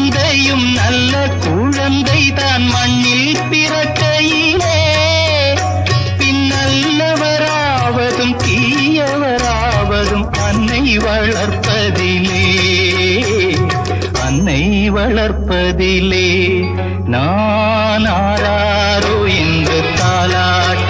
தந்தையும் நல்ல குழந்தை தான் மண்ணில் பிறக்கையிலே பின்னல்லவராவதும் தீயவராவதும் அன்னை வளர்ப்பதிலே அன்னை வளர்ப்பதிலே நான் ஆராரோ என்று தாலாட்டு